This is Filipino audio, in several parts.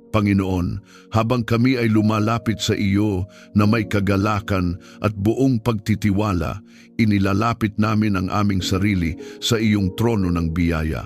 Panginoon, habang kami ay lumalapit sa iyo na may kagalakan at buong pagtitiwala, inilalapit namin ang aming sarili sa iyong trono ng biyaya.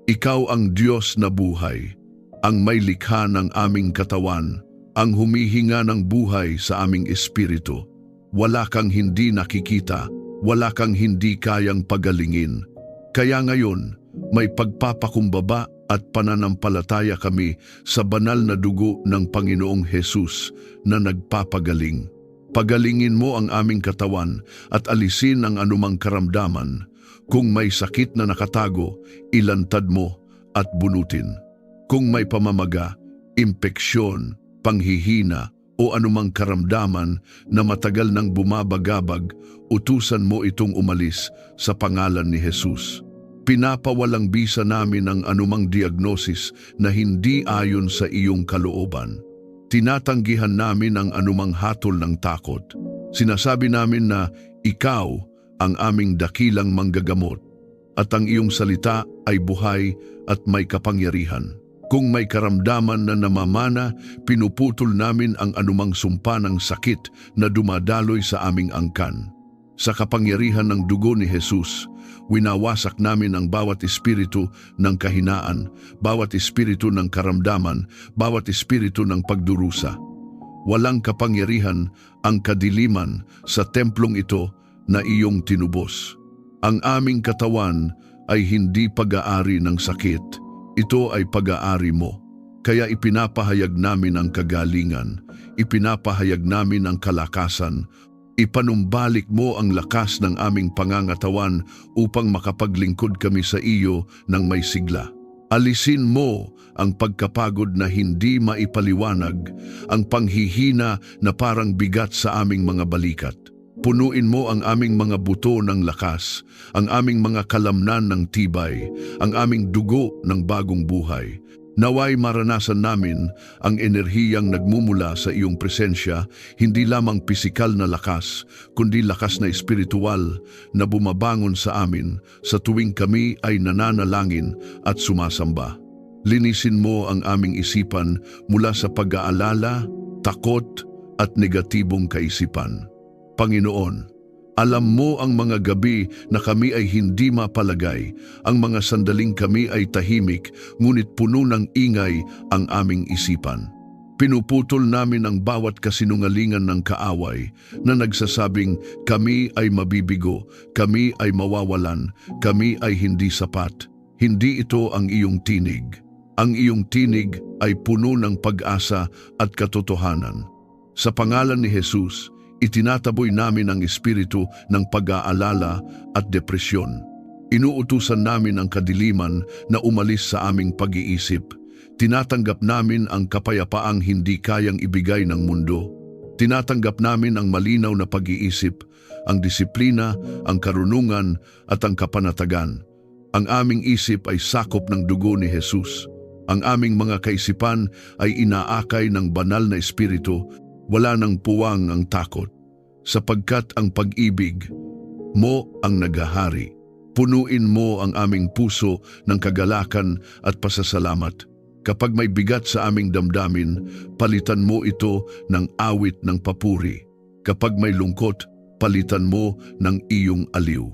Ikaw ang Diyos na buhay, ang may likha ng aming katawan, ang humihinga ng buhay sa aming espiritu. Wala kang hindi nakikita, wala kang hindi kayang pagalingin. Kaya ngayon, may pagpapakumbaba at pananampalataya kami sa banal na dugo ng Panginoong Hesus na nagpapagaling. Pagalingin mo ang aming katawan at alisin ang anumang karamdaman. Kung may sakit na nakatago, ilantad mo at bunutin. Kung may pamamaga, impeksyon, panghihina o anumang karamdaman na matagal nang bumabagabag, utusan mo itong umalis sa pangalan ni Hesus. Pinapawalang bisa namin ang anumang diagnosis na hindi ayon sa iyong kalooban. Tinatanggihan namin ang anumang hatol ng takot. Sinasabi namin na ikaw ang aming dakilang manggagamot at ang iyong salita ay buhay at may kapangyarihan. Kung may karamdaman na namamana, pinuputol namin ang anumang sumpa ng sakit na dumadaloy sa aming angkan. Sa kapangyarihan ng dugo ni Hesus, winawasak namin ang bawat espiritu ng kahinaan, bawat espiritu ng karamdaman, bawat espiritu ng pagdurusa. Walang kapangyarihan ang kadiliman sa templong ito na iyong tinubos. Ang aming katawan ay hindi pag-aari ng sakit, ito ay pag-aari mo. Kaya ipinapahayag namin ang kagalingan, ipinapahayag namin ang kalakasan. Ipanumbalik mo ang lakas ng aming pangangatawan upang makapaglingkod kami sa iyo ng may sigla. Alisin mo ang pagkapagod na hindi maipaliwanag, ang panghihina na parang bigat sa aming mga balikat. Punuin mo ang aming mga buto ng lakas, ang aming mga kalamnan ng tibay, ang aming dugo ng bagong buhay. Naway maranasan namin ang enerhiyang nagmumula sa iyong presensya, hindi lamang pisikal na lakas, kundi lakas na espiritual na bumabangon sa amin sa tuwing kami ay nananalangin at sumasamba. Linisin mo ang aming isipan mula sa pag-aalala, takot at negatibong kaisipan. Panginoon, alam mo ang mga gabi na kami ay hindi mapalagay, ang mga sandaling kami ay tahimik, ngunit puno ng ingay ang aming isipan. Pinuputol namin ang bawat kasinungalingan ng kaaway na nagsasabing kami ay mabibigo, kami ay mawawalan, kami ay hindi sapat. Hindi ito ang iyong tinig. Ang iyong tinig ay puno ng pag-asa at katotohanan. Sa pangalan ni Hesus, itinataboy namin ang espiritu ng pag-aalala at depresyon. Inuutusan namin ang kadiliman na umalis sa aming pag-iisip. Tinatanggap namin ang kapayapaang hindi kayang ibigay ng mundo. Tinatanggap namin ang malinaw na pag-iisip, ang disiplina, ang karunungan at ang kapanatagan. Ang aming isip ay sakop ng dugo ni Hesus. Ang aming mga kaisipan ay inaakay ng banal na espiritu. Wala nang puwang ang takot, sapagkat ang pag-ibig mo ang naghahari. Punuin mo ang aming puso ng kagalakan at pasasalamat. Kapag may bigat sa aming damdamin, palitan mo ito ng awit ng papuri. Kapag may lungkot, palitan mo ng iyong aliw.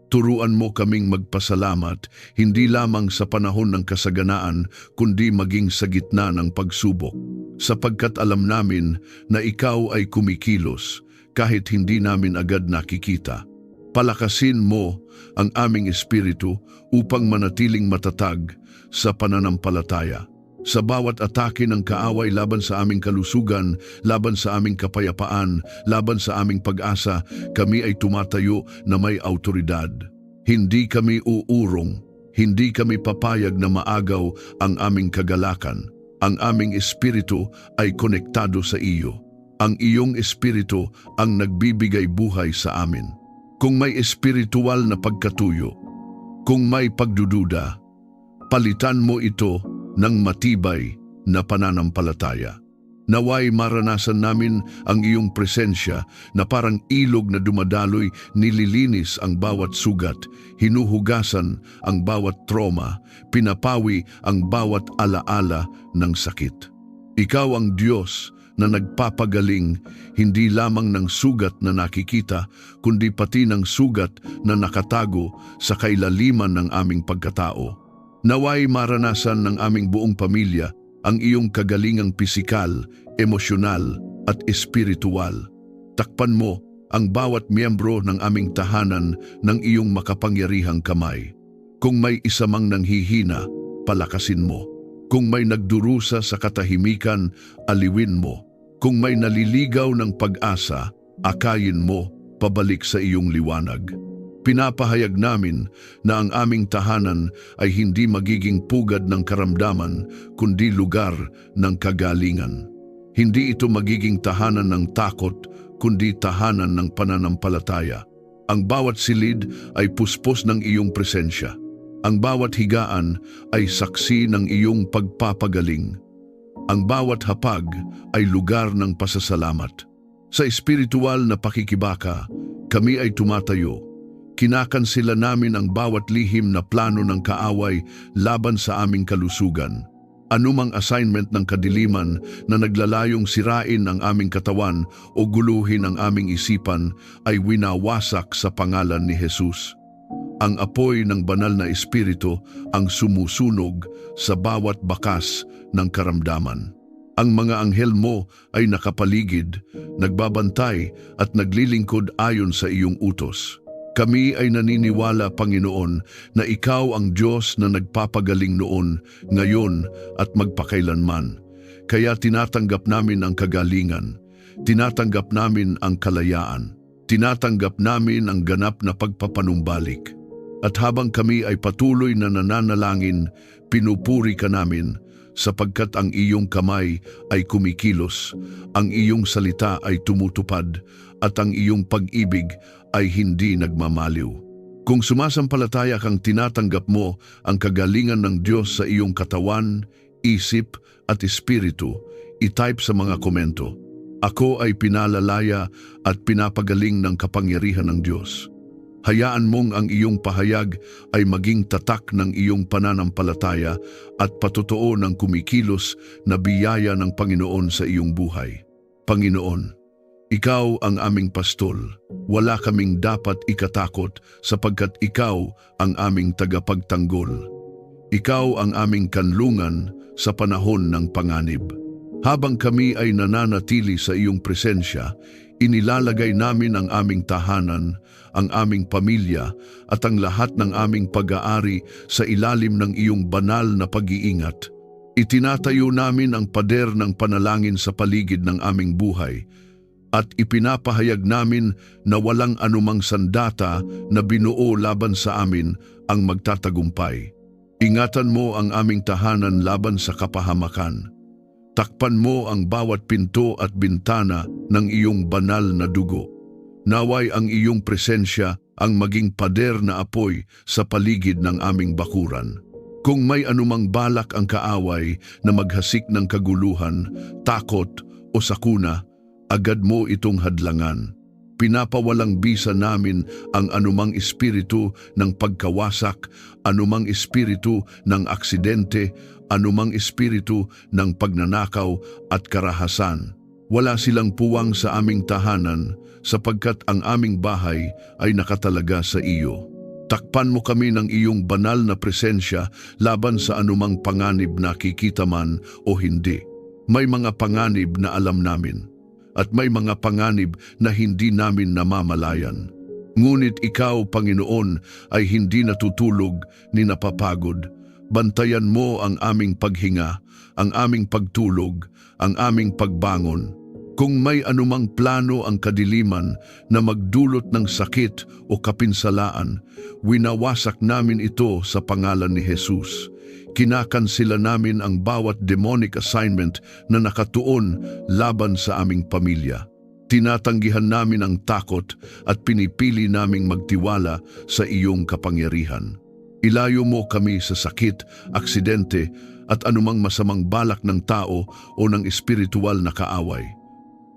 Turuan mo kaming magpasalamat, hindi lamang sa panahon ng kasaganaan, kundi maging sa gitna ng pagsubok. Sapagkat alam namin na ikaw ay kumikilos kahit hindi namin agad nakikita. Palakasin mo ang aming espiritu upang manatiling matatag sa pananampalataya. Sa bawat atake ng kaaway laban sa aming kalusugan, laban sa aming kapayapaan, laban sa aming pag-asa, kami ay tumatayo na may autoridad. Hindi kami uurong, hindi kami papayag na maagaw ang aming kagalakan. Ang aming espiritu ay konektado sa iyo. Ang iyong espiritu ang nagbibigay buhay sa amin. Kung may espiritual na pagkatuyo, kung may pagdududa, palitan mo ito ng matibay na pananampalataya. Naway maranasan namin ang iyong presensya na parang ilog na dumadaloy, nililinis ang bawat sugat, hinuhugasan ang bawat trauma, pinapawi ang bawat alaala ng sakit. Ikaw ang Diyos na nagpapagaling hindi lamang ng sugat na nakikita, kundi pati ng sugat na nakatago sa kailaliman ng aming pagkatao. Naway maranasan ng aming buong pamilya ang iyong kagalingang pisikal, emosyonal at espiritual. Takpan mo ang bawat miyembro ng aming tahanan ng iyong makapangyarihang kamay. Kung may isa mang nanghihina, palakasin mo. Kung may nagdurusa sa katahimikan, aliwin mo. Kung may naliligaw ng pag-asa, akayin mo pabalik sa iyong liwanag. Pinapahayag namin na ang aming tahanan ay hindi magiging pugad ng karamdaman, kundi lugar ng kagalingan. Hindi ito magiging tahanan ng takot, kundi tahanan ng pananampalataya. Ang bawat silid ay puspos ng iyong presensya. Ang bawat higaan ay saksi ng iyong pagpapagaling. Ang bawat hapag ay lugar ng pasasalamat. Sa espiritual na pakikibaka, kami ay tumatayo. Kinakansela namin ang bawat lihim na plano ng kaaway laban sa aming kalusugan. Anumang assignment ng kadiliman na naglalayong sirain ang aming katawan o guluhin ang aming isipan ay winawasak sa pangalan ni Jesus. Ang apoy ng banal na espiritu ang sumusunog sa bawat bakas ng karamdaman. Ang mga anghel mo ay nakapaligid, nagbabantay at naglilingkod ayon sa iyong utos. Kami ay naniniwala, Panginoon, na Ikaw ang Diyos na nagpapagaling noon, ngayon at magpakailanman. Kaya tinatanggap namin ang kagalingan, tinatanggap namin ang kalayaan, tinatanggap namin ang ganap na pagpapanumbalik. At habang kami ay patuloy na nananalangin, pinupuri ka namin, sapagkat ang iyong kamay ay kumikilos, ang iyong salita ay tumutupad, at ang iyong pag-ibig ay hindi nagmamaliw. Kung sumasampalataya kang tinatanggap mo ang kagalingan ng Diyos sa iyong katawan, isip at espiritu, i-type sa mga komento, "Ako ay pinalalaya at pinapagaling ng kapangyarihan ng Diyos." Hayaan mong ang iyong pahayag ay maging tatak ng iyong pananampalataya at patotoo ng kumikilos na biyaya ng Panginoon sa iyong buhay. Panginoon, Ikaw ang aming pastol. Wala kaming dapat ikatakot sapagkat Ikaw ang aming tagapagtanggol. Ikaw ang aming kanlungan sa panahon ng panganib. Habang kami ay nananatili sa iyong presensya, inilalagay namin ang aming tahanan, ang aming pamilya at ang lahat ng aming pag-aari sa ilalim ng iyong banal na pag-iingat. Itinatayo namin ang pader ng panalangin sa paligid ng aming buhay at ipinapahayag namin na walang anumang sandata na binuo laban sa amin ang magtatagumpay. Ingatan mo ang aming tahanan laban sa kapahamakan. Takpan mo ang bawat pinto at bintana ng iyong banal na dugo. Naway ang iyong presensya ang maging pader na apoy sa paligid ng aming bakuran. Kung may anumang balak ang kaaway na maghasik ng kaguluhan, takot o sakuna, agad mo itong hadlangan. Pinapawalang bisa namin ang anumang espiritu ng pagkawasak, anumang espiritu ng aksidente, anumang espiritu ng pagnanakaw at karahasan. Wala silang puwang sa aming tahanan sapagkat ang aming bahay ay nakatalaga sa iyo. Takpan mo kami ng iyong banal na presensya laban sa anumang panganib na kikita man o hindi. May mga panganib na alam namin at may mga panganib na hindi namin namamalayan. Ngunit ikaw, Panginoon, ay hindi natutulog ni napapagod. Bantayan mo ang aming paghinga, ang aming pagtulog, ang aming pagbangon. Kung may anumang plano ang kadiliman na magdulot ng sakit o kapinsalaan, winawasak namin ito sa pangalan ni Jesus. Kinakansela namin ang bawat demonic assignment na nakatuon laban sa aming pamilya. Tinatanggihan namin ang takot at pinipili naming magtiwala sa iyong kapangyarihan. Ilayo mo kami sa sakit, aksidente at anumang masamang balak ng tao o ng espiritual na kaaway.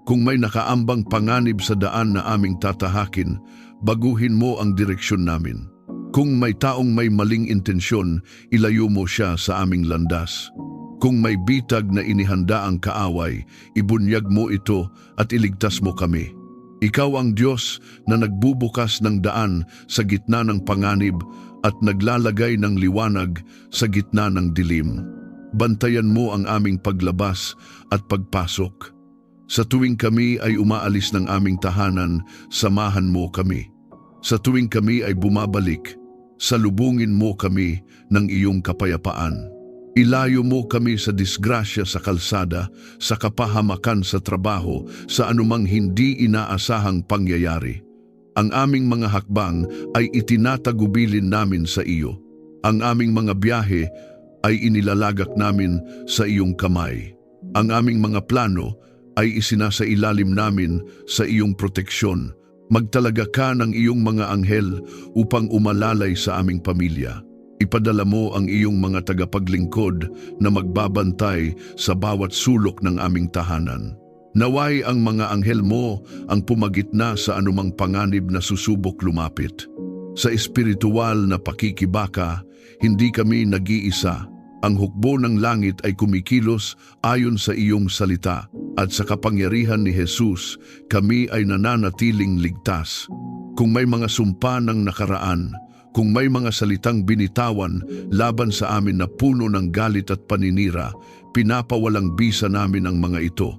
Kung may nakaambang panganib sa daan na aming tatahakin, baguhin mo ang direksyon namin. Kung may taong may maling intensyon, ilayo mo siya sa aming landas. Kung may bitag na inihanda ang kaaway, ibunyag mo ito at iligtas mo kami. Ikaw ang Diyos na nagbubukas ng daan sa gitna ng panganib at naglalagay ng liwanag sa gitna ng dilim. Bantayan mo ang aming paglabas at pagpasok. Sa tuwing kami ay umaalis ng aming tahanan, samahan mo kami. Sa tuwing kami ay bumabalik, salubungin mo kami ng iyong kapayapaan. Ilayo mo kami sa disgrasya sa kalsada, sa kapahamakan sa trabaho, sa anumang hindi inaasahang pangyayari. Ang aming mga hakbang ay itinatagubilin namin sa iyo. Ang aming mga biyahe ay inilalagak namin sa iyong kamay. Ang aming mga plano ay isinasailalim namin sa iyong proteksyon. Magtalaga ka ng iyong mga anghel upang umalalay sa aming pamilya. Ipadala mo ang iyong mga tagapaglingkod na magbabantay sa bawat sulok ng aming tahanan. Naway ang mga anghel mo ang pumagitna sa anumang panganib na susubok lumapit. Sa espiritual na pakikibaka, hindi kami nag-iisa. Ang hukbo ng langit ay kumikilos ayon sa iyong salita, at sa kapangyarihan ni Jesus, kami ay nananatiling ligtas. Kung may mga sumpa ng nakaraan, kung may mga salitang binitawan laban sa amin na puno ng galit at paninira, pinapawalang bisa namin ang mga ito.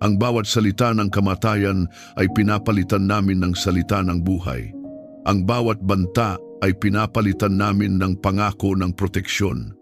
Ang bawat salita ng kamatayan ay pinapalitan namin ng salita ng buhay. Ang bawat banta ay pinapalitan namin ng pangako ng proteksyon.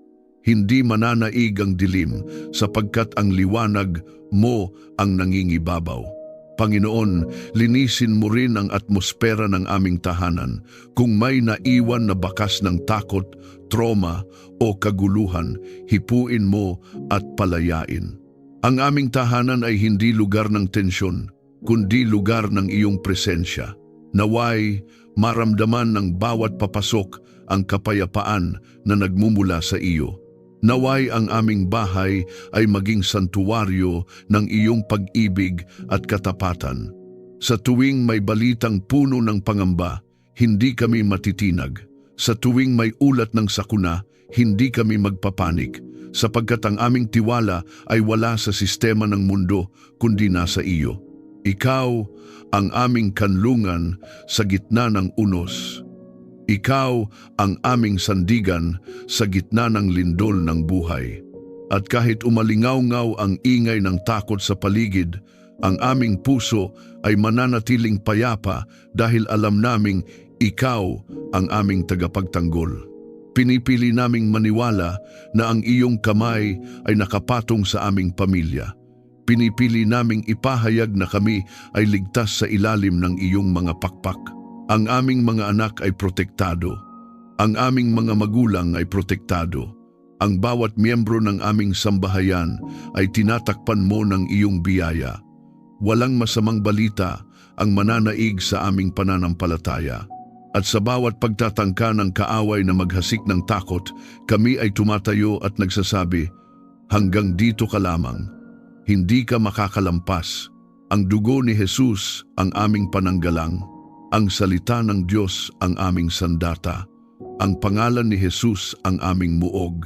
Hindi mananaig ang dilim sapagkat ang liwanag mo ang nangingibabaw. Panginoon, linisin mo rin ang atmosfera ng aming tahanan. Kung may naiwan na bakas ng takot, trauma o kaguluhan, hipuin mo at palayain. Ang aming tahanan ay hindi lugar ng tensyon, kundi lugar ng iyong presensya. Naway, maramdaman ng bawat papasok ang kapayapaan na nagmumula sa iyo. Naway ang aming bahay ay maging santuwaryo ng iyong pag-ibig at katapatan. Sa tuwing may balitang puno ng pangamba, hindi kami matitinag. Sa tuwing may ulat ng sakuna, hindi kami magpapanik, sapagkat ang aming tiwala ay wala sa sistema ng mundo, kundi nasa iyo. Ikaw ang aming kanlungan sa gitna ng unos. Ikaw ang aming sandigan sa gitna ng lindol ng buhay. At kahit umalingaw-ngaw ang ingay ng takot sa paligid, ang aming puso ay mananatiling payapa dahil alam naming ikaw ang aming tagapagtanggol. Pinipili naming maniwala na ang iyong kamay ay nakapatong sa aming pamilya. Pinipili naming ipahayag na kami ay ligtas sa ilalim ng iyong mga pakpak. Ang aming mga anak ay protektado. Ang aming mga magulang ay protektado. Ang bawat miyembro ng aming sambahayan ay tinatakpan mo ng iyong biyaya. Walang masamang balita ang mananaig sa aming pananampalataya. At sa bawat pagtatangka ng kaaway na maghasik ng takot, kami ay tumatayo at nagsasabi, hanggang dito ka lamang. Hindi ka makakalampas. Ang dugo ni Jesus ang aming pananggalang. Ang salita ng Diyos ang aming sandata. Ang pangalan ni Jesus ang aming muog.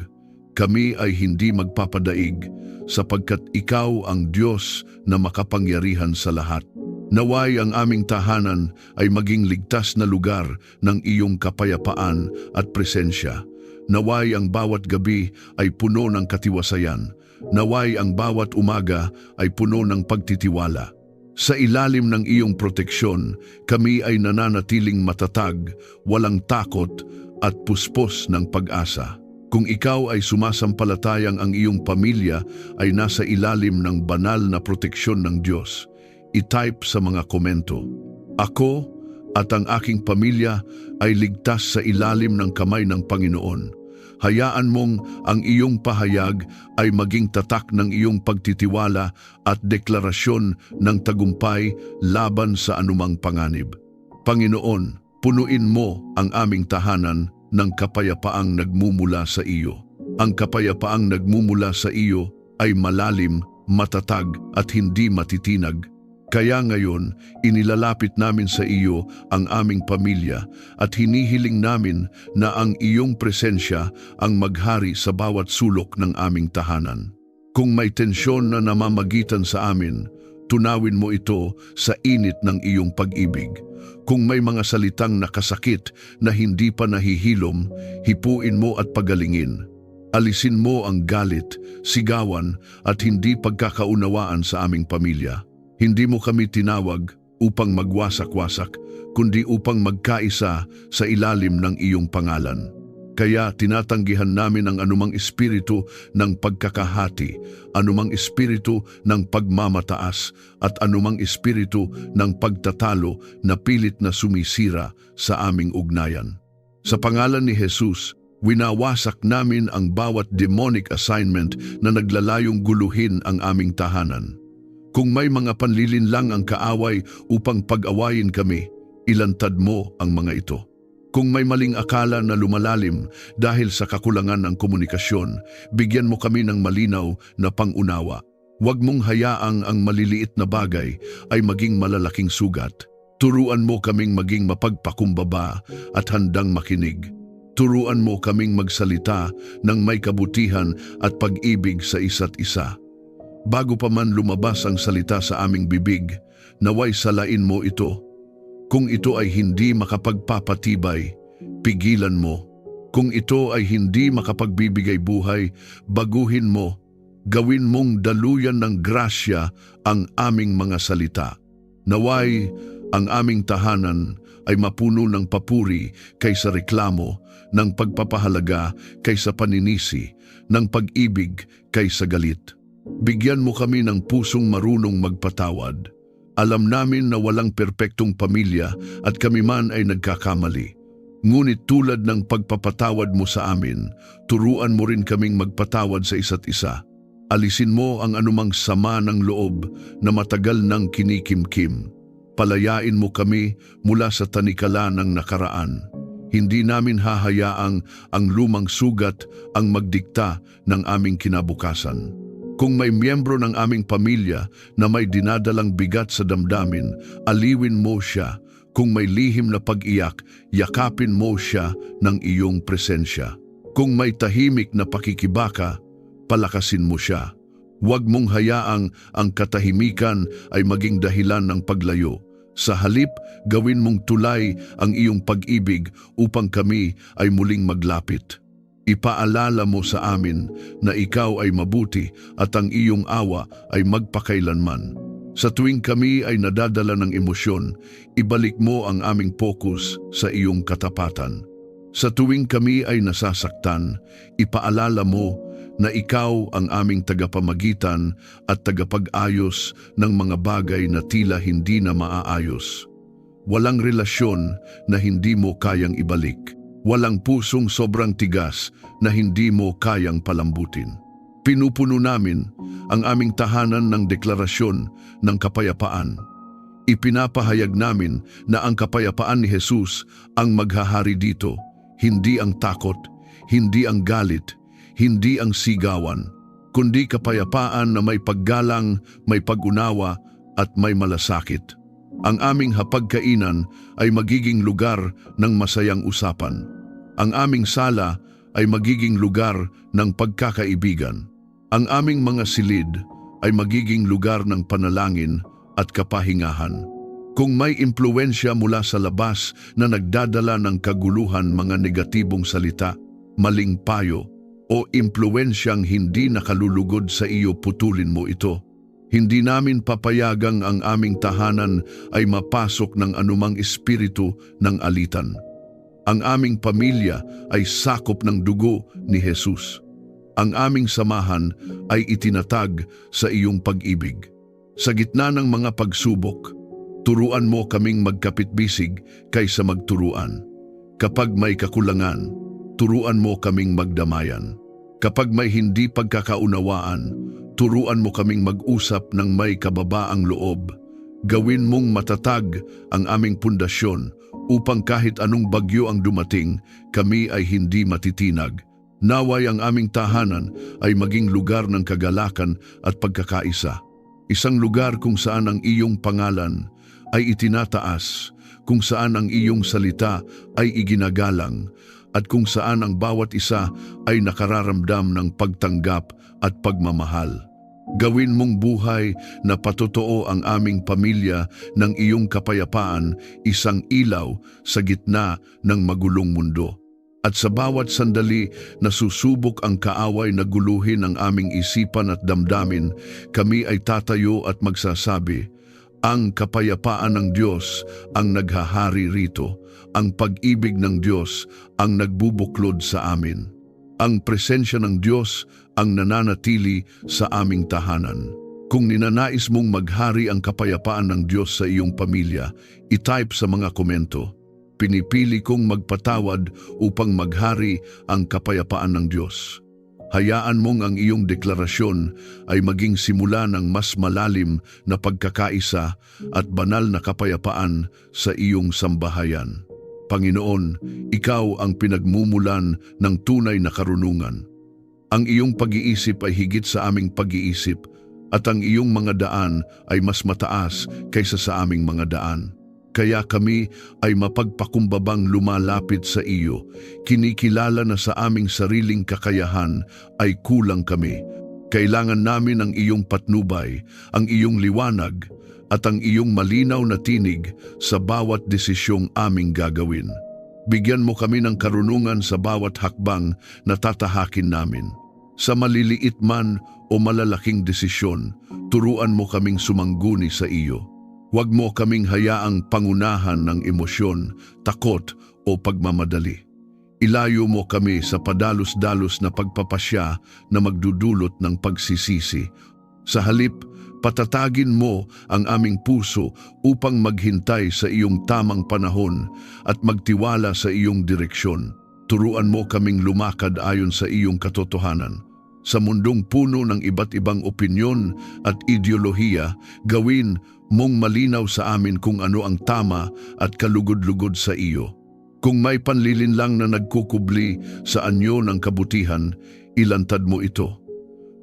Kami ay hindi magpapadaig sapagkat ikaw ang Diyos na makapangyarihan sa lahat. Naway ang aming tahanan ay maging ligtas na lugar ng iyong kapayapaan at presensya. Naway ang bawat gabi ay puno ng katiwasayan. Naway ang bawat umaga ay puno ng pagtitiwala. Sa ilalim ng iyong proteksyon, kami ay nananatiling matatag, walang takot at puspos ng pag-asa. Kung ikaw ay sumasampalatayang ang iyong pamilya ay nasa ilalim ng banal na proteksyon ng Diyos, i-type sa mga komento, ako at ang aking pamilya ay ligtas sa ilalim ng kamay ng Panginoon. Hayaan mong ang iyong pahayag ay maging tatak ng iyong pagtitiwala at deklarasyon ng tagumpay laban sa anumang panganib. Panginoon, punuin mo ang aming tahanan ng kapayapaang nagmumula sa iyo. Ang kapayapaang nagmumula sa iyo ay malalim, matatag at hindi matitinag. Kaya ngayon, inilalapit namin sa iyo ang aming pamilya at hinihiling namin na ang iyong presensya ang maghari sa bawat sulok ng aming tahanan. Kung may tensyon na namamagitan sa amin, tunawin mo ito sa init ng iyong pag-ibig. Kung may mga salitang nakasakit na hindi pa nahihilom, hipuin mo at pagalingin. Alisin mo ang galit, sigawan at hindi pagkakaunawaan sa aming pamilya. Hindi mo kami tinawag upang magwasak-wasak, kundi upang magkaisa sa ilalim ng iyong pangalan. Kaya tinatanggihan namin ang anumang espiritu ng pagkakahati, anumang espiritu ng pagmamataas, at anumang espiritu ng pagtatalo na pilit na sumisira sa aming ugnayan. Sa pangalan ni Jesus, winawasak namin ang bawat demonic assignment na naglalayong guluhin ang aming tahanan. Kung may mga panlilinlang ang kaaway upang pag-awayin kami, ilantad mo ang mga ito. Kung may maling akala na lumalalim dahil sa kakulangan ng komunikasyon, bigyan mo kami ng malinaw na pangunawa. Huwag mong hayaang ang maliliit na bagay ay maging malalaking sugat. Turuan mo kaming maging mapagpakumbaba at handang makinig. Turuan mo kaming magsalita ng may kabutihan at pag-ibig sa isa't isa. Bago pa man lumabas ang salita sa aming bibig, naway salain mo ito. Kung ito ay hindi makapagpapatibay, pigilan mo. Kung ito ay hindi makapagbibigay buhay, baguhin mo. Gawin mong daluyan ng grasya ang aming mga salita. Naway ang aming tahanan ay mapuno ng papuri kaysa reklamo, ng pagpapahalaga kaysa paninisi, ng pag-ibig kaysa galit. Bigyan mo kami ng pusong marunong magpatawad. Alam namin na walang perpektong pamilya at kami man ay nagkakamali. Ngunit tulad ng pagpapatawad mo sa amin, turuan mo rin kaming magpatawad sa isa't isa. Alisin mo ang anumang sama ng loob na matagal nang kinikimkim. Palayain mo kami mula sa tanikala ng nakaraan. Hindi namin hahayaang ang lumang sugat ang magdikta ng aming kinabukasan. Kung may miyembro ng aming pamilya na may dinadalang bigat sa damdamin, aliwin mo siya. Kung may lihim na pag-iyak, yakapin mo siya ng iyong presensya. Kung may tahimik na pakikibaka, palakasin mo siya. Huwag mong hayaang ang katahimikan ay maging dahilan ng paglayo. Sa halip, gawin mong tulay ang iyong pag-ibig upang kami ay muling maglapit. Ipaalala mo sa amin na ikaw ay mabuti at ang iyong awa ay magpakailanman. Sa tuwing kami ay nadadala ng emosyon, ibalik mo ang aming focus sa iyong katapatan. Sa tuwing kami ay nasasaktan, ipaalala mo na ikaw ang aming tagapamagitan at tagapag-ayos ng mga bagay na tila hindi na maaayos. Walang relasyon na hindi mo kayang ibalik. Walang pusong sobrang tigas na hindi mo kayang palambutin. Pinupuno namin ang aming tahanan ng deklarasyon ng kapayapaan. Ipinapahayag namin na ang kapayapaan ni Jesus ang maghahari dito, hindi ang takot, hindi ang galit, hindi ang sigawan, kundi kapayapaan na may paggalang, may pag-unawa at may malasakit. Ang aming hapagkainan ay magiging lugar ng masayang usapan. Ang aming sala ay magiging lugar ng pagkakaibigan. Ang aming mga silid ay magiging lugar ng panalangin at kapahingahan. Kung may impluwensya mula sa labas na nagdadala ng kaguluhan, mga negatibong salita, maling payo, o impluwensyang hindi nakalulugod sa iyo, putulin mo ito. Hindi namin papayagang ang aming tahanan ay mapasok ng anumang espiritu ng alitan. Ang aming pamilya ay sakop ng dugo ni Jesus. Ang aming samahan ay itinatag sa iyong pag-ibig. Sa gitna ng mga pagsubok, turuan mo kaming magkapit-bisig kaysa magturuan. Kapag may kakulangan, turuan mo kaming magdamayan. Kapag may hindi pagkakaunawaan, turuan mo kaming mag-usap ng may kababaang loob. Gawin mong matatag ang aming pundasyon upang kahit anong bagyo ang dumating, kami ay hindi matitinag. Naway ang aming tahanan ay maging lugar ng kagalakan at pagkakaisa. Isang lugar kung saan ang iyong pangalan ay itinataas, kung saan ang iyong salita ay iginagalang, at kung saan ang bawat isa ay nakararamdam ng pagtanggap at pagmamahal. Gawin mong buhay na patotoo ang aming pamilya ng iyong kapayapaan, isang ilaw sa gitna ng magulong mundo. At sa bawat sandali na susubok ang kaaway na guluhin ang aming isipan at damdamin, kami ay tatayo at magsasabi, ang kapayapaan ng Diyos ang naghahari rito, ang pag-ibig ng Diyos ang nagbubuklod sa amin. Ang presensya ng Diyos ang nananatili sa aming tahanan. Kung ninanais mong maghari ang kapayapaan ng Diyos sa iyong pamilya, i-type sa mga komento. Pinipili kong magpatawad upang maghari ang kapayapaan ng Diyos. Hayaan mong ang iyong deklarasyon ay maging simula ng mas malalim na pagkakaisa at banal na kapayapaan sa iyong sambahayan. Panginoon, Ikaw ang pinagmumulan ng tunay na karunungan. Ang iyong pag-iisip ay higit sa aming pag-iisip at ang iyong mga daan ay mas mataas kaysa sa aming mga daan. Kaya kami ay mapagpakumbabang lumalapit sa iyo. Kinikilala na sa aming sariling kakayahan ay kulang kami. Kailangan namin ang iyong patnubay, ang iyong liwanag, at ang iyong malinaw na tinig sa bawat desisyong aming gagawin. Bigyan mo kami ng karunungan sa bawat hakbang na tatahakin namin. Sa maliliit man o malalaking desisyon, turuan mo kaming sumangguni sa iyo. Huwag mo kaming hayaang pangunahan ng emosyon, takot o pagmamadali. Ilayo mo kami sa padalos-dalos na pagpapasya na magdudulot ng pagsisisi. Sa halip, patatagin mo ang aming puso upang maghintay sa iyong tamang panahon at magtiwala sa iyong direksyon. Turuan mo kaming lumakad ayon sa iyong katotohanan. Sa mundong puno ng iba't ibang opinyon at ideolohiya, gawin mong malinaw sa amin kung ano ang tama at kalugod-lugod sa iyo. Kung may panlilinlang na nagkukubli sa anyo ng kabutihan, ilantad mo ito.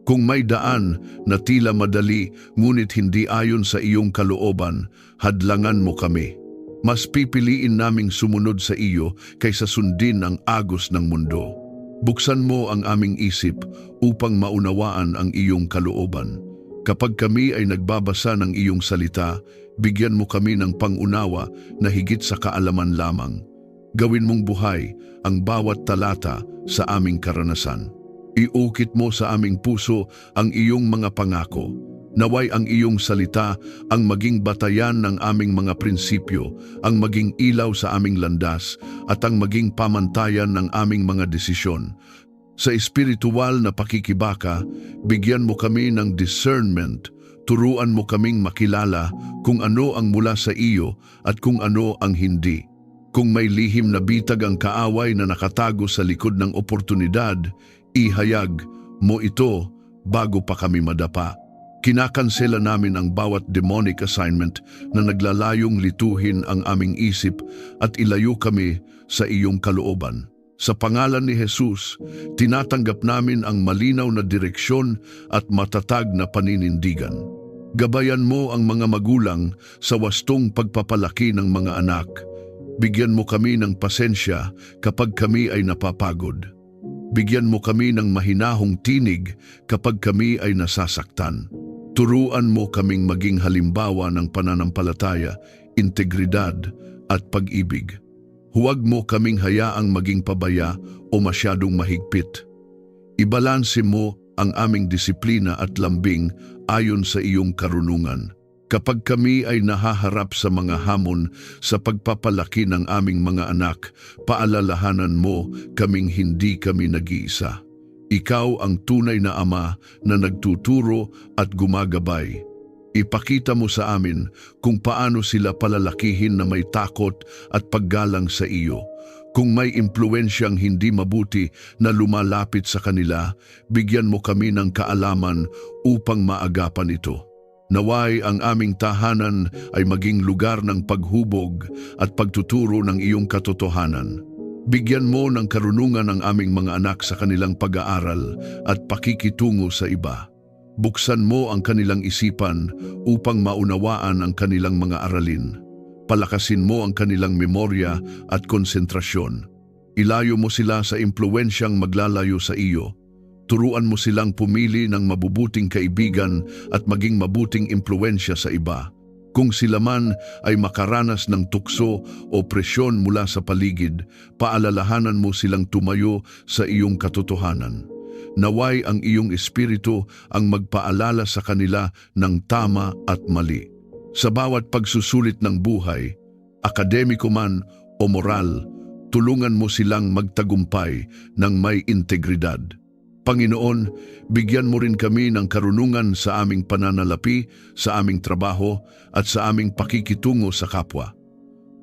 Kung may daan na tila madali ngunit hindi ayon sa iyong kalooban, hadlangan mo kami. Mas pipiliin naming sumunod sa iyo kaysa sundin ang agos ng mundo. Buksan mo ang aming isip upang maunawaan ang iyong kalooban. Kapag kami ay nagbabasa ng iyong salita, bigyan mo kami ng pangunawa na higit sa kaalaman lamang. Gawin mong buhay ang bawat talata sa aming karanasan. Iukit mo sa aming puso ang iyong mga pangako. Naway ang iyong salita ang maging batayan ng aming mga prinsipyo, ang maging ilaw sa aming landas, at ang maging pamantayan ng aming mga desisyon. Sa espiritual na pakikibaka, bigyan mo kami ng discernment. Turuan mo kaming makilala kung ano ang mula sa iyo at kung ano ang hindi. Kung may lihim na bitag ang kaaway na nakatago sa likod ng oportunidad, ihayag mo ito bago pa kami madapa. Kinakansela namin ang bawat demonic assignment na naglalayong lituhin ang aming isip at ilayo kami sa iyong kalooban. Sa pangalan ni Jesus, tinatanggap namin ang malinaw na direksyon at matatag na paninindigan. Gabayan mo ang mga magulang sa wastong pagpapalaki ng mga anak. Bigyan mo kami ng pasensya kapag kami ay napapagod. Bigyan mo kami ng mahinahong tinig kapag kami ay nasasaktan. Turuan mo kaming maging halimbawa ng pananampalataya, integridad at pag-ibig. Huwag mo kaming hayaang maging pabaya o masyadong mahigpit. Ibalanse mo ang aming disiplina at lambing ayon sa iyong karunungan. Kapag kami ay nahaharap sa mga hamon sa pagpapalaki ng aming mga anak, paalalahanan mo kaming hindi kami nag-iisa. Ikaw ang tunay na ama na nagtuturo at gumagabay. Ipakita mo sa amin kung paano sila palalakihin na may takot at paggalang sa iyo. Kung may impluwensyang hindi mabuti na lumalapit sa kanila, bigyan mo kami ng kaalaman upang maagapan ito. Naway ang aming tahanan ay maging lugar ng paghubog at pagtuturo ng iyong katotohanan. Bigyan mo ng karunungan ang aming mga anak sa kanilang pag-aaral at pakikitungo sa iba. Buksan mo ang kanilang isipan upang maunawaan ang kanilang mga aralin. Palakasin mo ang kanilang memorya at konsentrasyon. Ilayo mo sila sa impluwensyang maglalayo sa iyo. Turuan mo silang pumili ng mabubuting kaibigan at maging mabuting impluwensya sa iba. Kung sila man ay makaranas ng tukso o presyon mula sa paligid, paalalahanan mo silang tumayo sa iyong katotohanan. Naway ang iyong espiritu ang magpaalala sa kanila ng tama at mali. Sa bawat pagsusulit ng buhay, akademiko man o moral, tulungan mo silang magtagumpay ng may integridad. Panginoon, bigyan mo rin kami ng karunungan sa aming pananalapi, sa aming trabaho at sa aming pakikitungo sa kapwa.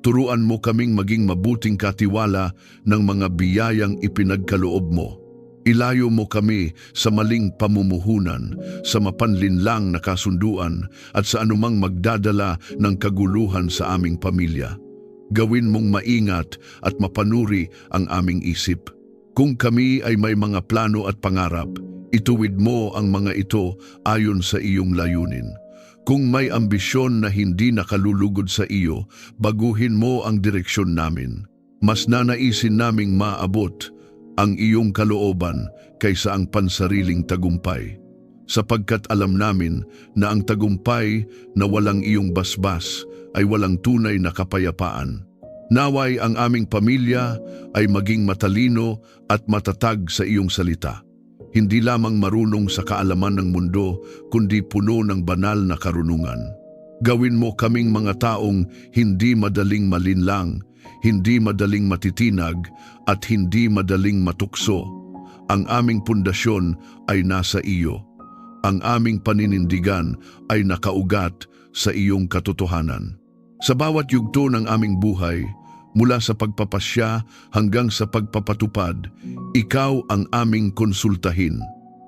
Turuan mo kaming maging mabuting katiwala ng mga biyayang ipinagkaloob mo. Ilayo mo kami sa maling pamumuhunan, sa mapanlinlang na kasunduan at sa anumang magdadala ng kaguluhan sa aming pamilya. Gawin mong maingat at mapanuri ang aming isip. Kung kami ay may mga plano at pangarap, ituwid mo ang mga ito ayon sa iyong layunin. Kung may ambisyon na hindi nakalulugod sa iyo, baguhin mo ang direksyon namin. Mas nanaisin naming maabot ang iyong kalooban kaysa ang pansariling tagumpay. Sapagkat alam namin na ang tagumpay na walang iyong basbas ay walang tunay na kapayapaan. Naway ang aming pamilya ay maging matalino at matatag sa iyong salita. Hindi lamang marunong sa kaalaman ng mundo, kundi puno ng banal na karunungan. Gawin mo kaming mga taong hindi madaling malinlang, hindi madaling matitinag at hindi madaling matukso. Ang aming pundasyon ay nasa iyo. Ang aming paninindigan ay nakaugat sa iyong katotohanan. Sa bawat yugto ng aming buhay, mula sa pagpapasya hanggang sa pagpapatupad, ikaw ang aming konsultahin.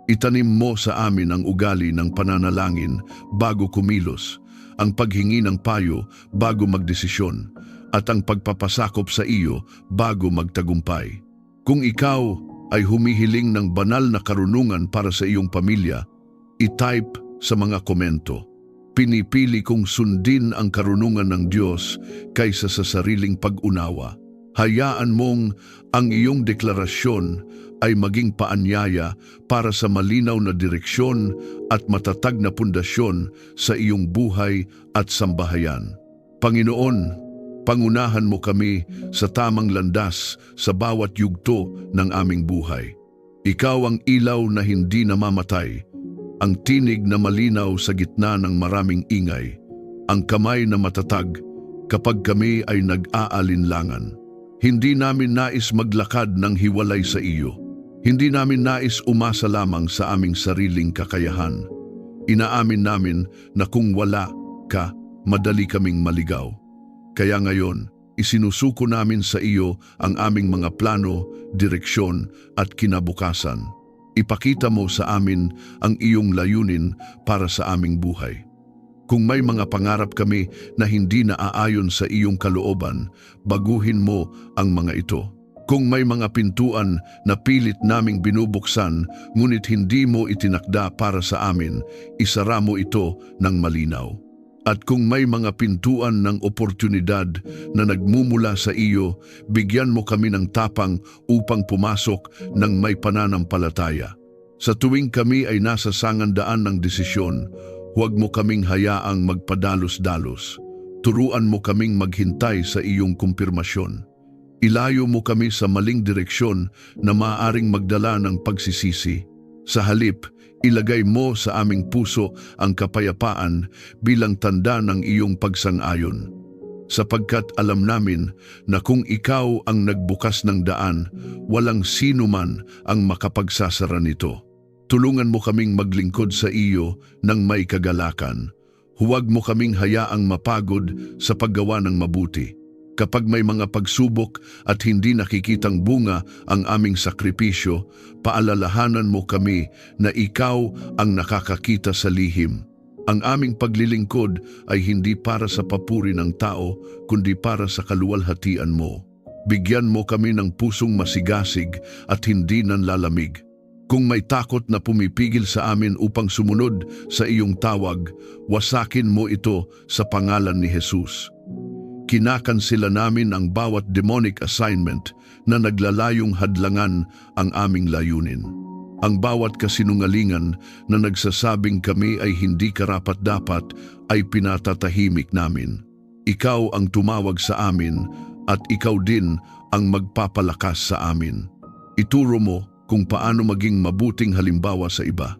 Itanim mo sa amin ang ugali ng pananalangin bago kumilos, ang paghingi ng payo bago magdesisyon, at ang pagpapasakop sa iyo bago magtagumpay. Kung ikaw ay humihiling ng banal na karunungan para sa iyong pamilya, i-type sa mga komento. Pinipili kong sundin ang karunungan ng Diyos kaysa sa sariling pag-unawa. Hayaan mong ang iyong deklarasyon ay maging paanyaya para sa malinaw na direksyon at matatag na pundasyon sa iyong buhay at sambahayan. Panginoon, pangunahan mo kami sa tamang landas sa bawat yugto ng aming buhay. Ikaw ang ilaw na hindi namamatay, ang tinig na malinaw sa gitna ng maraming ingay, ang kamay na matatag kapag kami ay nag-aalinlangan. Hindi namin nais maglakad ng hiwalay sa iyo. Hindi namin nais umasa lamang sa aming sariling kakayahan. Inaamin namin na kung wala ka, madali kaming maligaw. Kaya ngayon, isinusuko namin sa iyo ang aming mga plano, direksyon at kinabukasan. Ipakita mo sa amin ang iyong layunin para sa aming buhay. Kung may mga pangarap kami na hindi naaayon sa iyong kalooban, baguhin mo ang mga ito. Kung may mga pintuan na pilit naming binubuksan, ngunit hindi mo itinakda para sa amin, isara mo ito ng malinaw. At kung may mga pintuan ng oportunidad na nagmumula sa iyo, bigyan mo kami ng tapang upang pumasok ng may pananampalataya. Sa tuwing kami ay nasa sangandaan ng desisyon, huwag mo kaming hayaang magpadalos-dalos. Turuan mo kaming maghintay sa iyong kumpirmasyon. Ilayo mo kami sa maling direksyon na maaaring magdala ng pagsisisi. Sa halip, ilagay mo sa aming puso ang kapayapaan bilang tanda ng iyong pagsang-ayon. Sapagkat alam namin na kung ikaw ang nagbukas ng daan, walang sino man ang makapagsasara nito. Tulungan mo kaming maglingkod sa iyo ng may kagalakan. Huwag mo kaming hayaang mapagod sa paggawa ng mabuti. Kapag may mga pagsubok at hindi nakikitang bunga ang aming sakripisyo, paalalahanan mo kami na ikaw ang nakakakita sa lihim. Ang aming paglilingkod ay hindi para sa papuri ng tao, kundi para sa kaluwalhatian mo. Bigyan mo kami ng pusong masigasig at hindi nanlalamig. Kung may takot na pumipigil sa amin upang sumunod sa iyong tawag, wasakin mo ito sa pangalan ni Jesus. Kinakansela namin ang bawat demonic assignment na naglalayong hadlangan ang aming layunin. Ang bawat kasinungalingan na nagsasabing kami ay hindi karapat-dapat ay pinatatahimik namin. Ikaw ang tumawag sa amin at ikaw din ang magpapalakas sa amin. Ituro mo kung paano maging mabuting halimbawa sa iba.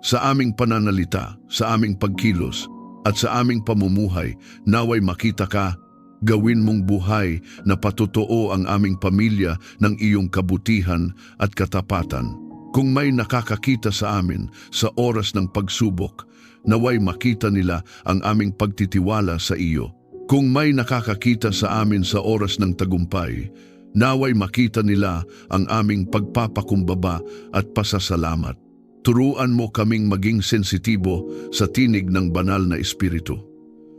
Sa aming pananalita, sa aming pagkilos, at sa aming pamumuhay, naway makita ka, gawin mong buhay na patotoo ang aming pamilya ng iyong kabutihan at katapatan. Kung may nakakakita sa amin sa oras ng pagsubok, naway makita nila ang aming pagtitiwala sa iyo. Kung may nakakakita sa amin sa oras ng tagumpay, naway makita nila ang aming pagpapakumbaba at pasasalamat. Turuan mo kaming maging sensitibo sa tinig ng banal na espiritu.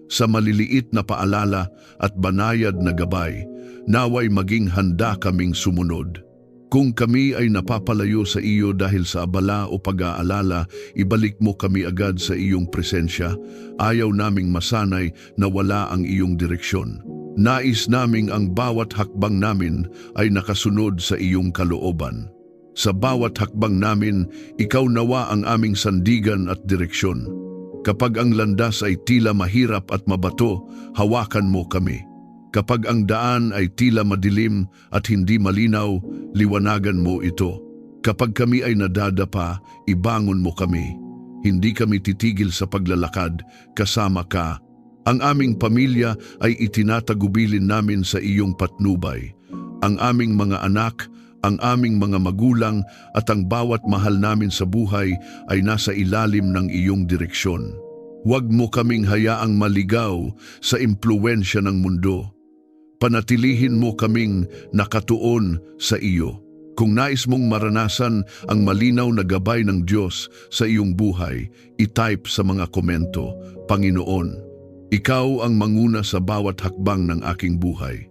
Sa maliliit na paalala at banayad na gabay, naway maging handa kaming sumunod. Kung kami ay napapalayo sa iyo dahil sa abala o pag-aalala, ibalik mo kami agad sa iyong presensya. Ayaw naming masanay na wala ang iyong direksyon. Nais naming ang bawat hakbang namin ay nakasunod sa iyong kalooban. Sa bawat hakbang namin, ikaw nawa ang aming sandigan at direksyon. Kapag ang landas ay tila mahirap at mabato, hawakan mo kami. Kapag ang daan ay tila madilim at hindi malinaw, liwanagan mo ito. Kapag kami ay nadadapa, ibangon mo kami. Hindi kami titigil sa paglalakad, kasama ka. Ang aming pamilya ay itinatagubilin namin sa iyong patnubay. Ang aming mga anak, ang aming mga magulang at ang bawat mahal namin sa buhay ay nasa ilalim ng iyong direksyon. Huwag mo kaming hayaang maligaw sa impluwensya ng mundo. Panatilihin mo kaming nakatuon sa iyo. Kung nais mong maranasan ang malinaw na gabay ng Diyos sa iyong buhay, i-type sa mga komento, Panginoon, ikaw ang manguna sa bawat hakbang ng aking buhay.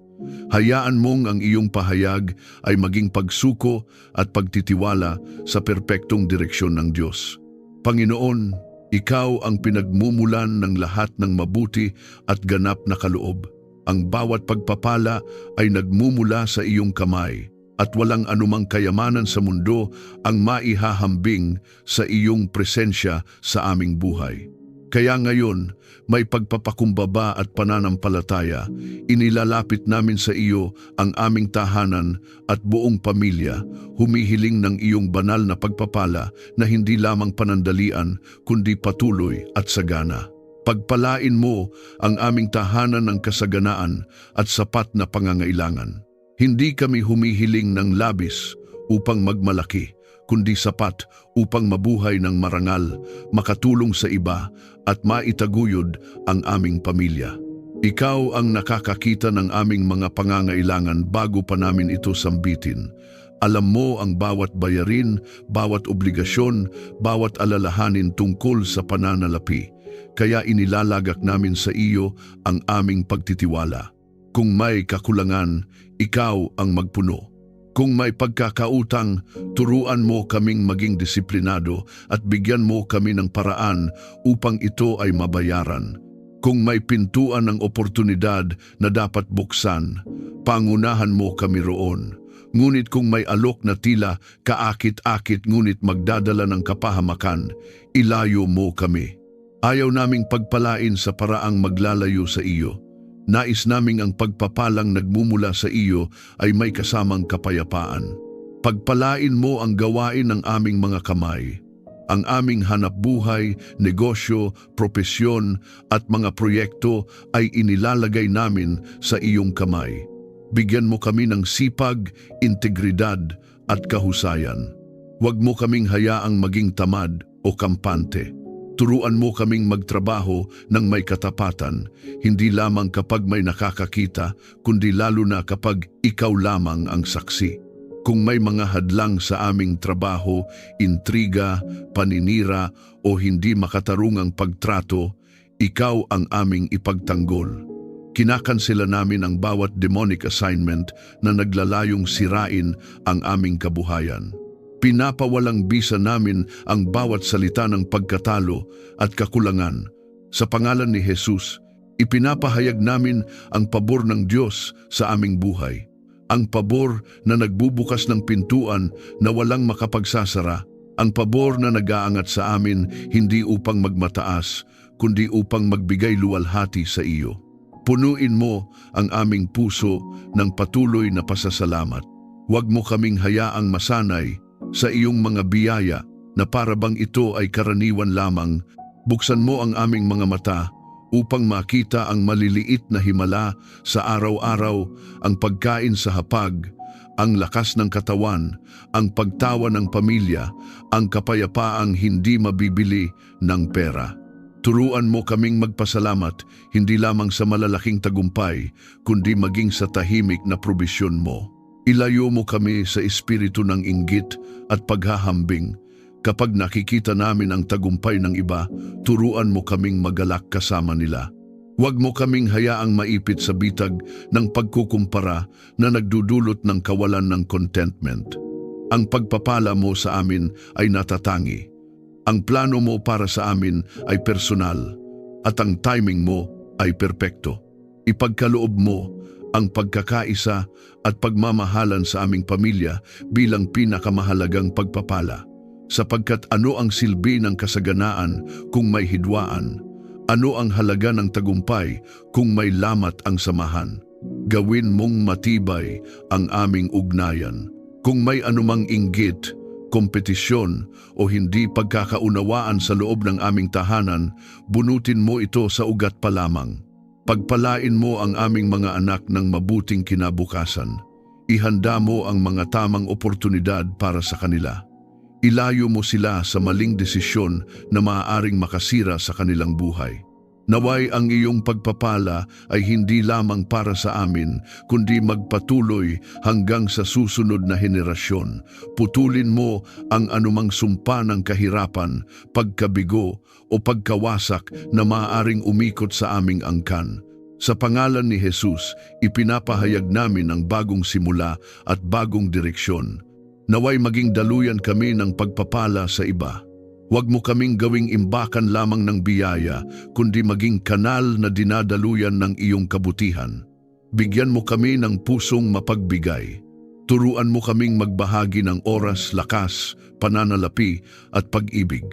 Hayaan mong ang iyong pahayag ay maging pagsuko at pagtitiwala sa perpektong direksyon ng Diyos. Panginoon, ikaw ang pinagmumulan ng lahat ng mabuti at ganap na kaloob. Ang bawat pagpapala ay nagmumula sa iyong kamay at walang anumang kayamanan sa mundo ang maihahambing sa iyong presensya sa aming buhay. Kaya ngayon, may pagpapakumbaba at pananampalataya, inilalapit namin sa iyo ang aming tahanan at buong pamilya, humihiling ng iyong banal na pagpapala na hindi lamang panandalian kundi patuloy at sagana. Pagpalain mo ang aming tahanan ng kasaganaan at sapat na pangangailangan. Hindi kami humihiling ng labis upang magmalaki, kundi sapat upang mabuhay ng marangal, makatulong sa iba at maitaguyod ang aming pamilya. Ikaw ang nakakakita ng aming mga pangangailangan bago pa namin ito sambitin. Alam mo ang bawat bayarin, bawat obligasyon, bawat alalahanin tungkol sa pananalapi. Kaya inilalagak namin sa iyo ang aming pagtitiwala. Kung may kakulangan, ikaw ang magpuno. Kung may pagkakautang, turuan mo kaming maging disiplinado at bigyan mo kami ng paraan upang ito ay mabayaran. Kung may pintuan ng oportunidad na dapat buksan, pangunahan mo kami roon. Ngunit kung may alok na tila kaakit-akit ngunit magdadala ng kapahamakan, ilayo mo kami. Ayaw naming pagpalain sa paraang maglalayo sa iyo. Nais naming ang pagpapalang nagmumula sa iyo ay may kasamang kapayapaan. Pagpalain mo ang gawain ng aming mga kamay. Ang aming hanapbuhay, negosyo, propesyon at mga proyekto ay inilalagay namin sa iyong kamay. Bigyan mo kami ng sipag, integridad at kahusayan. Huwag mo kaming hayaang maging tamad o kampante. Turuan mo kaming magtrabaho ng may katapatan, hindi lamang kapag may nakakakita, kundi lalo na kapag ikaw lamang ang saksi. Kung may mga hadlang sa aming trabaho, intriga, paninira o hindi makatarungang pagtrato, ikaw ang aming ipagtanggol. Kinakansela namin ang bawat demonic assignment na naglalayong sirain ang aming kabuhayan. Pinapawalang bisa namin ang bawat salita ng pagkatalo at kakulangan. Sa pangalan ni Jesus, ipinapahayag namin ang pabor ng Diyos sa aming buhay. Ang pabor na nagbubukas ng pintuan na walang makapagsasara. Ang pabor na nag-aangat sa amin hindi upang magmataas, kundi upang magbigay luwalhati sa iyo. Punuin mo ang aming puso ng patuloy na pasasalamat. Huwag mo kaming hayaang masanay sa iyong mga biyaya na para bang ito ay karaniwan lamang. Buksan mo ang aming mga mata upang makita ang maliliit na himala sa araw-araw, ang pagkain sa hapag, ang lakas ng katawan, ang pagtawa ng pamilya, ang kapayapaang hindi mabibili ng pera. Turuan mo kaming magpasalamat hindi lamang sa malalaking tagumpay, kundi maging sa tahimik na probisyon mo. Ilayo mo kami sa espiritu ng inggit at paghahambing. Kapag nakikita namin ang tagumpay ng iba, turuan mo kaming magalak kasama nila. Huwag mo kaming hayaang maipit sa bitag ng pagkukumpara na nagdudulot ng kawalan ng contentment. Ang pagpapala mo sa amin ay natatangi. Ang plano mo para sa amin ay personal at ang timing mo ay perpekto. Ipagkaloob mo ang pagkakaisa at pagmamahalan sa aming pamilya bilang pinakamahalagang pagpapala. Sapagkat ano ang silbi ng kasaganaan kung may hidwaan? Ano ang halaga ng tagumpay kung may lamat ang samahan? Gawin mong matibay ang aming ugnayan. Kung may anumang inggit, kompetisyon o hindi pagkakaunawaan sa loob ng aming tahanan, bunutin mo ito sa ugat pa lamang. Pagpalain mo ang aming mga anak ng mabuting kinabukasan. Ihanda mo ang mga tamang oportunidad para sa kanila. Ilayo mo sila sa maling desisyon na maaaring makasira sa kanilang buhay. Naway ang iyong pagpapala ay hindi lamang para sa amin, kundi magpatuloy hanggang sa susunod na henerasyon. Putulin mo ang anumang sumpa ng kahirapan, pagkabigo o pagkawasak na maaaring umikot sa aming angkan. Sa pangalan ni Jesus, ipinapahayag namin ang bagong simula at bagong direksyon. Naway maging daluyan kami ng pagpapala sa iba. Huwag mo kaming gawing imbakan lamang ng biyaya, kundi maging kanal na dinadaluyan ng iyong kabutihan. Bigyan mo kami ng pusong mapagbigay. Turuan mo kaming magbahagi ng oras, lakas, pananalapi at pag-ibig.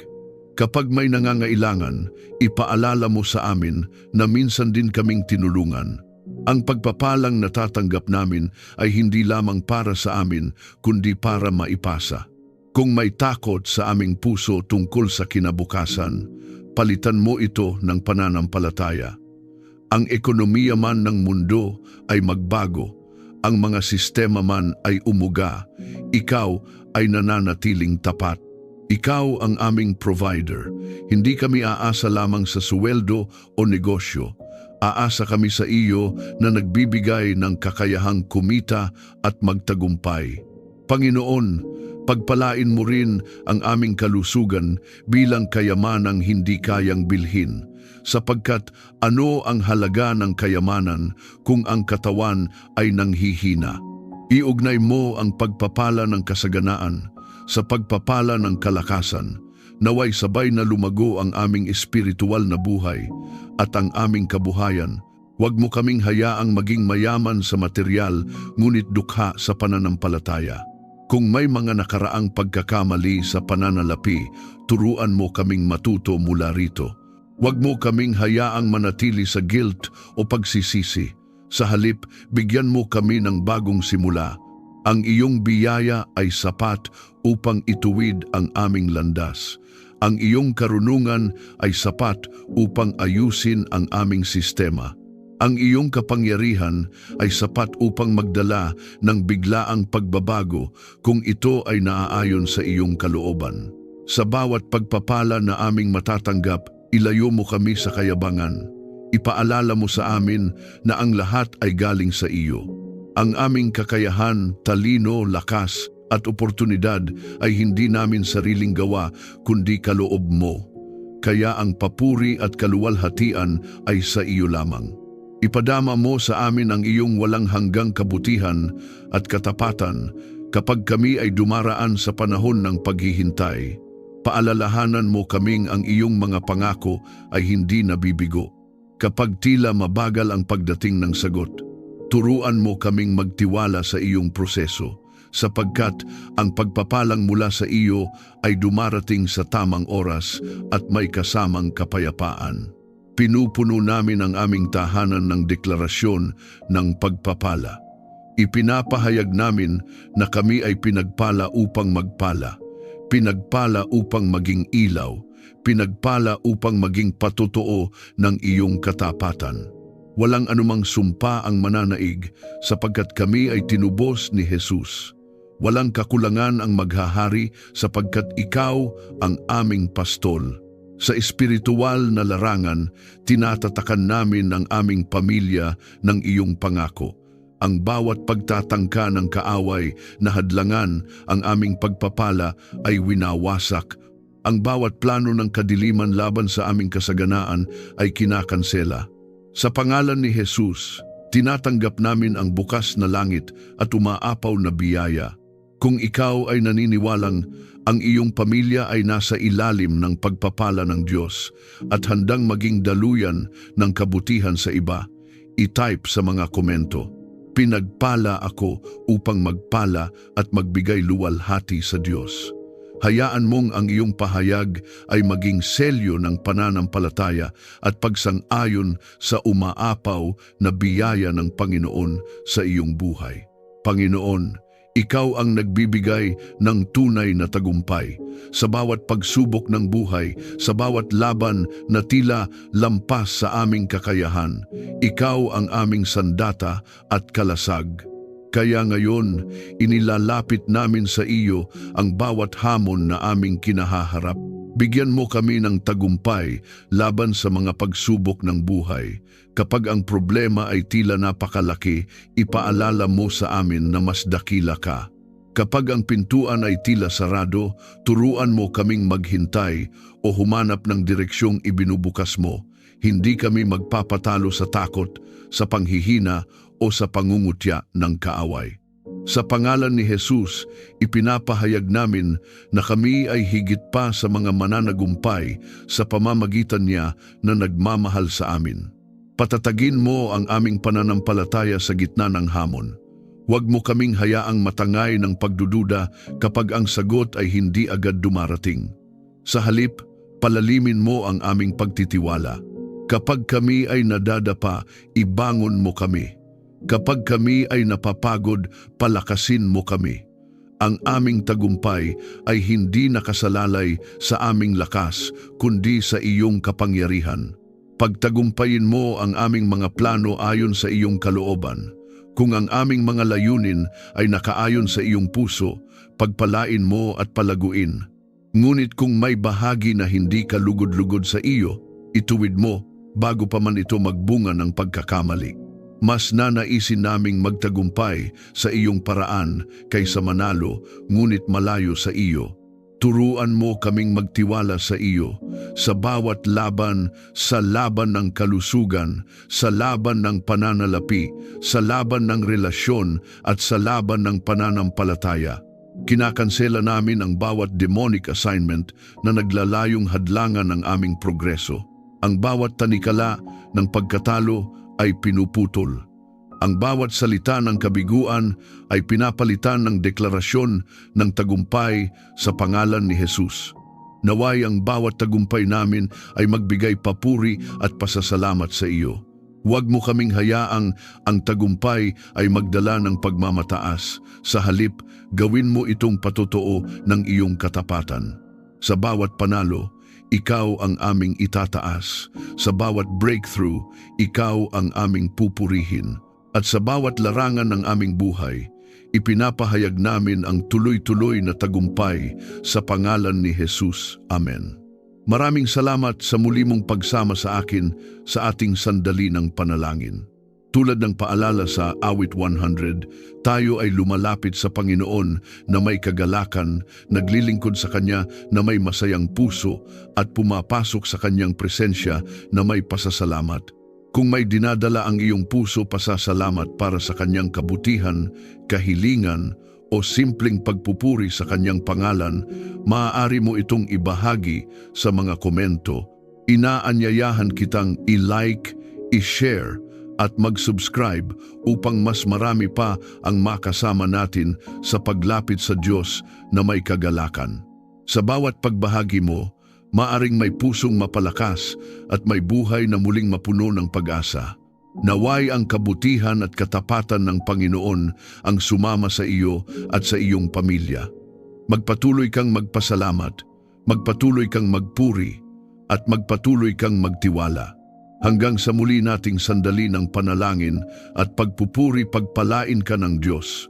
Kapag may nangangailangan, ipaalala mo sa amin na minsan din kaming tinulungan. Ang pagpapalang natatanggap namin ay hindi lamang para sa amin, kundi para maipasa. Kung may takot sa aming puso tungkol sa kinabukasan, palitan mo ito ng pananampalataya. Ang ekonomiya man ng mundo ay magbago, ang mga sistema man ay umuga, ikaw ay nananatiling tapat. Ikaw ang aming provider. Hindi kami aasa lamang sa suweldo o negosyo. Aasa kami sa iyo na nagbibigay ng kakayahang kumita at magtagumpay. Panginoon, pagpalain mo rin ang aming kalusugan bilang kayamanang hindi kayang bilhin, sapagkat ano ang halaga ng kayamanan kung ang katawan ay nanghihina? Iugnay mo ang pagpapala ng kasaganaan sa pagpapala ng kalakasan. Naway sabay na lumago ang aming espiritual na buhay at ang aming kabuhayan. Huwag mo kaming hayaang maging mayaman sa material, ngunit dukha sa pananampalataya. Kung may mga nakaraang pagkakamali sa pananalapi, turuan mo kaming matuto mula rito. Huwag mo kaming hayaang manatili sa guilt o pagsisisi. Sa halip, bigyan mo kami ng bagong simula. Ang iyong biyaya ay sapat upang ituwid ang aming landas. Ang iyong karunungan ay sapat upang ayusin ang aming sistema. Ang iyong kapangyarihan ay sapat upang magdala ng biglaang pagbabago kung ito ay naaayon sa iyong kalooban. Sa bawat pagpapala na aming matatanggap, ilayo mo kami sa kayabangan. Ipaalala mo sa amin na ang lahat ay galing sa iyo. Ang aming kakayahan, talino, lakas at oportunidad ay hindi namin sariling gawa kundi kaloob mo. Kaya ang papuri at kaluwalhatian ay sa iyo lamang. Ipadama mo sa amin ang iyong walang hanggang kabutihan at katapatan Kapag kami ay dumaraan sa panahon ng paghihintay, paalalahanan mo kaming ang iyong mga pangako ay hindi nabibigo. Kapag tila mabagal ang pagdating ng sagot, turuan mo kaming magtiwala sa iyong proseso, sapagkat ang pagpapalang mula sa iyo ay dumarating sa tamang oras at may kasamang kapayapaan. Pinupuno namin ang aming tahanan ng deklarasyon ng pagpapala. Ipinapahayag namin na kami ay pinagpala upang magpala, pinagpala upang maging ilaw, pinagpala upang maging patotoo ng iyong katapatan. Walang anumang sumpa ang mananaig sapagkat kami ay tinubos ni Jesus. Walang kakulangan ang maghahari sapagkat ikaw ang aming pastol. Sa espiritual na larangan, tinatatakan namin ang aming pamilya ng iyong pangako. Ang bawat pagtatangka ng kaaway na hadlangan ang aming pagpapala ay winawasak. Ang bawat plano ng kadiliman laban sa aming kasaganaan ay kinakansela. Sa pangalan ni Jesus, tinatanggap namin ang bukas na langit at umaapaw na biyaya. Kung ikaw ay naniniwalang ang iyong pamilya ay nasa ilalim ng pagpapala ng Diyos at handang maging daluyan ng kabutihan sa iba, i-type sa mga komento, "Pinagpala ako upang magpala at magbigay luwalhati sa Diyos." Hayaan mong ang iyong pahayag ay maging selyo ng pananampalataya at pagsang-ayon sa umaapaw na biyaya ng Panginoon sa iyong buhay. Panginoon, ikaw ang nagbibigay ng tunay na tagumpay sa bawat pagsubok ng buhay, sa bawat laban na tila lampas sa aming kakayahan. Ikaw ang aming sandata at kalasag. Kaya ngayon, inilalapit namin sa iyo ang bawat hamon na aming kinahaharap. Bigyan mo kami ng tagumpay laban sa mga pagsubok ng buhay. Kapag ang problema ay tila napakalaki, ipaalala mo sa amin na mas dakila ka. Kapag ang pintuan ay tila sarado, turuan mo kaming maghintay o humanap ng direksyong ibinubukas mo. Hindi kami magpapatalo sa takot, sa panghihina o sa pangungutya ng kaaway. Sa pangalan ni Jesus, ipinapahayag namin na kami ay higit pa sa mga mananagumpay sa pamamagitan niya na nagmamahal sa amin. Patatagin mo ang aming pananampalataya sa gitna ng hamon. Huwag mo kaming hayaang matangay ng pagdududa kapag ang sagot ay hindi agad dumarating. Sa halip, palalimin mo ang aming pagtitiwala. Kapag kami ay nadadapa, ibangon mo kami. Kapag kami ay napapagod, palakasin mo kami. Ang aming tagumpay ay hindi nakasalalay sa aming lakas, kundi sa iyong kapangyarihan. Pagtagumpayin mo ang aming mga plano ayon sa iyong kalooban. Kung ang aming mga layunin ay nakaayon sa iyong puso, pagpalain mo at palaguin. Ngunit kung may bahagi na hindi kalugod-lugod sa iyo, ituwid mo bago pa man ito magbunga ng pagkakamali. Mas nanaisin naming magtagumpay sa iyong paraan kaysa manalo, ngunit malayo sa iyo. Turuan mo kaming magtiwala sa iyo sa bawat laban, sa laban ng kalusugan, sa laban ng pananalapi, sa laban ng relasyon at sa laban ng pananampalataya. Kinakansela namin ang bawat demonic assignment na naglalayong hadlangan ng aming progreso. Ang bawat tanikala ng pagkatalo ay pinuputol. Ang bawat salita ng kabiguan ay pinapalitan ng deklarasyon ng tagumpay sa pangalan ni Jesus. Naway ang bawat tagumpay namin ay magbigay papuri at pasasalamat sa iyo. Huwag mo kaming hayaang ang tagumpay ay magdala ng pagmamataas. Sa halip, gawin mo itong patotoo ng iyong katapatan. Sa bawat panalo, ikaw ang aming itataas. Sa bawat breakthrough, ikaw ang aming pupurihin. At sa bawat larangan ng aming buhay, ipinapahayag namin ang tuloy-tuloy na tagumpay sa pangalan ni Jesus. Amen. Maraming salamat sa muli mong pagsama sa akin sa ating sandali ng panalangin. Tulad ng paalala sa Awit 100, tayo ay lumalapit sa Panginoon na may kagalakan, naglilingkod sa Kanya na may masayang puso at pumapasok sa Kanyang presensya na may pasasalamat. Kung may dinadala ang iyong puso pasasalamat para sa Kanyang kabutihan, kahilingan o simpleng pagpupuri sa kanyang pangalan, maaari mo itong ibahagi sa mga komento. Inaanyayahan kitang i-like, i-share at mag-subscribe upang mas marami pa ang makasama natin sa paglapit sa Diyos na may kagalakan. Sa bawat pagbahagi mo, maaring may pusong mapalakas at may buhay na muling mapuno ng pag-asa. Naway ang kabutihan at katapatan ng Panginoon ang sumama sa iyo at sa iyong pamilya. Magpatuloy kang magpasalamat, magpatuloy kang magpuri, at magpatuloy kang magtiwala. Hanggang sa muli nating sandali ng panalangin at pagpupuri, pagpalain ka ng Diyos.